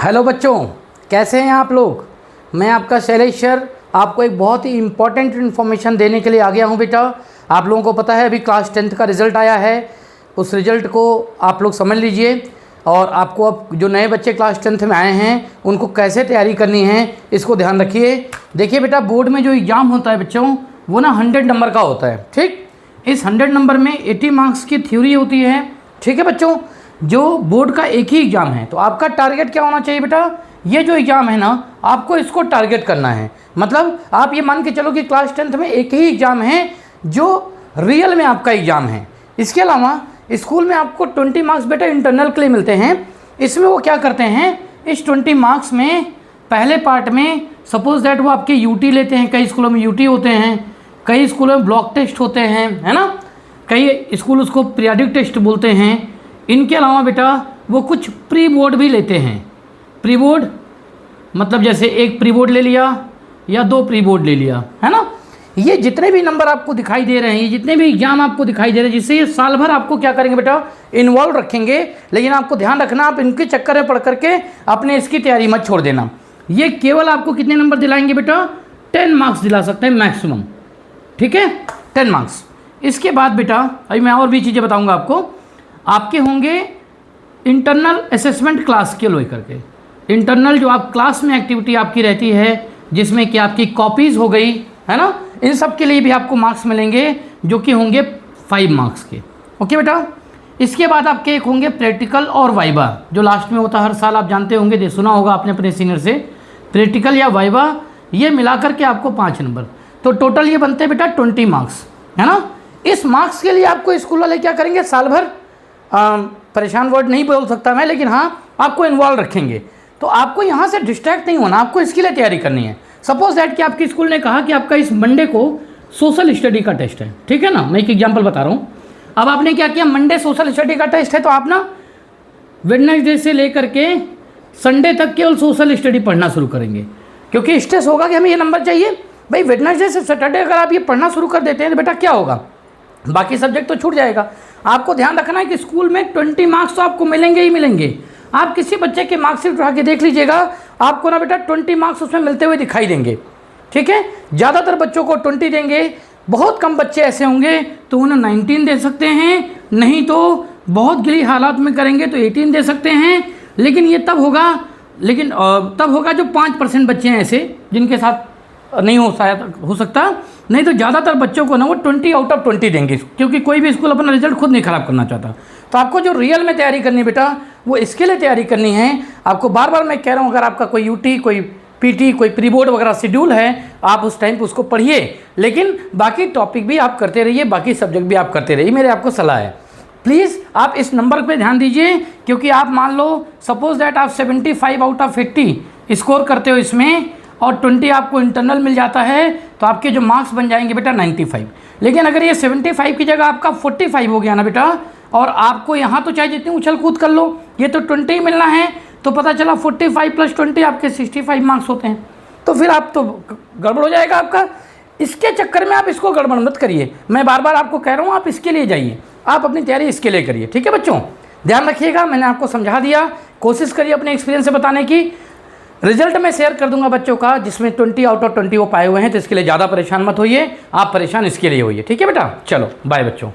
Hello बच्चों, कैसे हैं आप लोग। मैं आपका शैलेश सर आपको एक बहुत ही इम्पॉर्टेंट इन्फॉर्मेशन देने के लिए आ गया हूं बेटा। आप लोगों को पता है अभी क्लास 10th का रिज़ल्ट आया है, उस रिज़ल्ट को आप लोग समझ लीजिए और आपको अब जो नए बच्चे क्लास 10th में आए हैं उनको कैसे तैयारी करनी है इसको ध्यान रखिए। देखिए बेटा, बोर्ड में जो एग्ज़ाम होता है बच्चों वो ना 100 नंबर का होता है। ठीक, इस 100 नंबर में 80 मार्क्स की थ्योरी होती है। ठीक है बच्चों, जो बोर्ड का एक ही एग्ज़ाम है तो आपका टारगेट क्या होना चाहिए बेटा, ये जो एग्ज़ाम है ना आपको इसको टारगेट करना है। मतलब आप ये मान के चलो कि क्लास 10th में एक ही एग्ज़ाम है जो रियल में आपका एग्ज़ाम है। इसके अलावा स्कूल में आपको 20 मार्क्स बेटा इंटरनल के लिए मिलते हैं। इसमें वो क्या करते हैं, इस 20 मार्क्स में पहले पार्ट में सपोज दैट वो आपके यूटी लेते हैं, कई स्कूलों में यूटी होते हैं, कई स्कूलों में ब्लॉक टेस्ट होते हैं, है ना, कई स्कूल उसको पीरियडिक टेस्ट बोलते हैं। इनके अलावा बेटा वो कुछ प्री बोर्ड भी लेते हैं। प्री बोर्ड मतलब जैसे एक प्री बोर्ड ले लिया या 2 प्री बोर्ड ले लिया, है ना। ये जितने भी नंबर आपको दिखाई दे रहे हैं, ये जितने भी एग्जाम आपको दिखाई दे रहे हैं, जिससे ये साल भर आपको क्या करेंगे बेटा, इन्वॉल्व रखेंगे। लेकिन आपको ध्यान रखना, आप इनके चक्कर में पढ़ करके अपने इसकी तैयारी मत छोड़ देना। ये केवल आपको कितने नंबर दिलाएंगे बेटा, 10 मार्क्स दिला सकते हैं मैक्सिमम। ठीक है, 10 मार्क्स। इसके बाद बेटा अभी मैं और भी चीज़ें बताऊँगा आपको। आपके होंगे इंटरनल असेसमेंट क्लास के लेकर के, इंटरनल जो आप क्लास में एक्टिविटी आपकी रहती है जिसमें कि आपकी कॉपीज़ हो गई, है ना, इन सब के लिए भी आपको मार्क्स मिलेंगे जो कि होंगे 5 मार्क्स के। ओके बेटा, इसके बाद आपके एक होंगे प्रैक्टिकल और वाइवा जो लास्ट में होता है हर साल, आप जानते होंगे, सुना होगा आपने अपने सीनियर से। प्रैक्टिकल या वाइवा ये मिलाकर के आपको 5 नंबर, तो टोटल ये बनते हैं बेटा 20 मार्क्स, है ना। इस मार्क्स के लिए आपको स्कूल वाले क्या करेंगे, साल भर परेशान वर्ड नहीं बोल सकता मैं, लेकिन हाँ आपको इन्वॉल्व रखेंगे। तो आपको यहाँ से डिस्ट्रैक्ट नहीं होना, आपको इसके लिए तैयारी करनी है। सपोज दैट कि आपके स्कूल ने कहा कि आपका इस मंडे को सोशल स्टडी का टेस्ट है, ठीक है ना, मैं एक एग्जांपल बता रहा हूँ। अब आपने क्या किया, मंडे सोशल स्टडी का टेस्ट है तो आप ना वेडनेसडे से लेकर के संडे तक केवल सोशल स्टडी पढ़ना शुरू करेंगे, क्योंकि स्ट्रेस होगा कि हमें ये नंबर चाहिए। भाई वेडनेसडे से सैटरडे अगर आप ये पढ़ना शुरू कर देते हैं तो बेटा क्या होगा, बाकी सब्जेक्ट तो छूट जाएगा। आपको ध्यान रखना है कि स्कूल में 20 मार्क्स तो आपको मिलेंगे ही मिलेंगे। आप किसी बच्चे के मार्क्सिट उठा के देख लीजिएगा, आपको ना बेटा 20 मार्क्स उसमें मिलते हुए दिखाई देंगे। ठीक है, ज़्यादातर बच्चों को 20 देंगे, बहुत कम बच्चे ऐसे होंगे तो उन्हें 19 दे सकते हैं, नहीं तो बहुत गिली हालात में करेंगे तो 18 दे सकते हैं। लेकिन ये तब होगा जो 5% बच्चे हैं ऐसे जिनके साथ नहीं हो सकता, नहीं तो ज़्यादातर बच्चों को ना वो 20 आउट ऑफ 20 देंगे, क्योंकि कोई भी स्कूल अपना रिजल्ट खुद नहीं ख़राब करना चाहता। तो आपको जो रियल में तैयारी करनी है बेटा वो इसके लिए तैयारी करनी है। आपको बार बार मैं कह रहा हूँ, अगर आपका कोई यूटी, कोई पीटी, कोई प्री बोर्ड वगैरह शेड्यूल है, आप उस टाइम पर उसको पढ़िए, लेकिन बाकी टॉपिक भी आप करते रहिए, बाकी सब्जेक्ट भी आप करते रहिए, मेरे आपको सलाह है। प्लीज़ आप इस नंबर पे ध्यान दीजिए, क्योंकि आप मान लो सपोज दैट आप 75 आउट ऑफ 80 स्कोर करते हो इसमें और 20 आपको इंटरनल मिल जाता है तो आपके जो मार्क्स बन जाएंगे बेटा 95। लेकिन अगर ये 75 की जगह आपका 45 हो गया ना बेटा, और आपको यहाँ तो चाहे जितनी उछल कूद कर लो, ये तो 20 ही मिलना है, तो पता चला 45 + 20 आपके 65 मार्क्स होते हैं, तो फिर आप तो गड़बड़ हो जाएगा आपका। इसके चक्कर में आप इसको गड़बड़ मत करिए। मैं बार बार आपको कह रहा हूँ आप इसके लिए जाइए, आप अपनी तैयारी इसके लिए करिए। ठीक है बच्चों, ध्यान रखिएगा, मैंने आपको समझा दिया, कोशिश करिए अपने एक्सपीरियंस से बताने की। रिजल्ट मैं शेयर कर दूंगा बच्चों का जिसमें 20 आउट ऑफ 20 वो पाए हुए हैं, तो इसके लिए ज़्यादा परेशान मत होइए, आप परेशान इसके लिए होइए। ठीक है बेटा, चलो बाय बच्चों।